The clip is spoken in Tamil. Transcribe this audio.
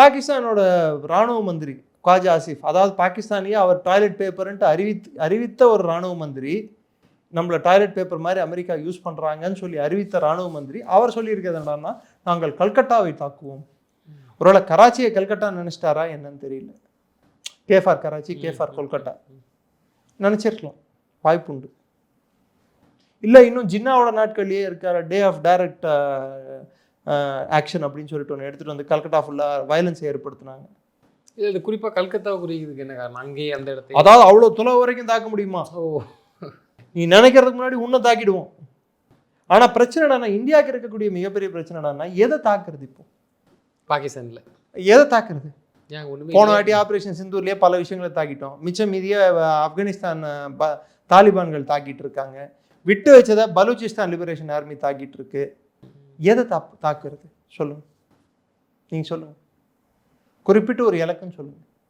பாகிஸ்தானோட இராணுவ மந்திரி காஜா ஆசிஃப், அதாவது பாகிஸ்தானியே அவர் டாய்லெட் பேப்பர்ன்ட்டு அறிவித்த ஒரு இராணுவ மந்திரி, நம்மளை டாய்லெட் பேப்பர் மாதிரி அமெரிக்கா யூஸ் பண்ணுறாங்கன்னு சொல்லி அறிவித்த இராணுவ மந்திரி அவர் சொல்லியிருக்கிறது என்னன்னா, நாங்கள் கல்கட்டாவை தாக்குவோம். ஒருவேளை கராச்சியை கல்கட்டா நினைச்சிட்டாரா என்னன்னு தெரியல. கேஃபார் கராச்சி, கேஃபார் கொல்கட்டா நினச்சிருக்கலாம், வாய்ப்புண்டு. இல்லை இன்னும் ஜின்னாவோட நாட்கள்லேயே இருக்கார், டே ஆஃப் டைரக்ட் ஆக்ஷன் அப்படின்னு சொல்லிட்டு ஒன்று எடுத்துகிட்டு வந்து கல்கட்டா ஃபுல்லாக வயலன்ஸை ஏற்படுத்தினாங்க. இது குறிப்பாக கல்கத்தா குறிக்கிறதுக்கு என்ன காரணம்? அங்கேயே அந்த இடத்துல அதாவது அவ்வளோ தொலைவு வரைக்கும் தாக்க முடியுமா? நீ நினைக்கிறதுக்கு முன்னாடி உன்னை தாக்கிடுவோம். ஆனால் பிரச்சனை என்னன்னா, இந்தியாவுக்கு இருக்கக்கூடிய மிகப்பெரிய பிரச்சனை என்னன்னா, எதை தாக்குறது? இப்போ பாகிஸ்தானில் எதை தாக்குறது? போன வாட்டி ஆப்ரேஷன் சிந்தூர்லேயே பல விஷயங்களை தாக்கிட்டோம். மிச்சம் மீதிய ஆப்கானிஸ்தான் தாலிபான்கள் தாக்கிட்டு இருக்காங்க. விட்டு வச்சதை பலூச்சிஸ்தான் லிபரேஷன் ஆர்மி தாக்கிட்டு இருக்கு. எதை தாக்குறது சொல்லுங்க, நீங்க சொல்லுங்க, குறிப்பிட்டு ஒரு இலக்குன்னு சொல்லுங்க.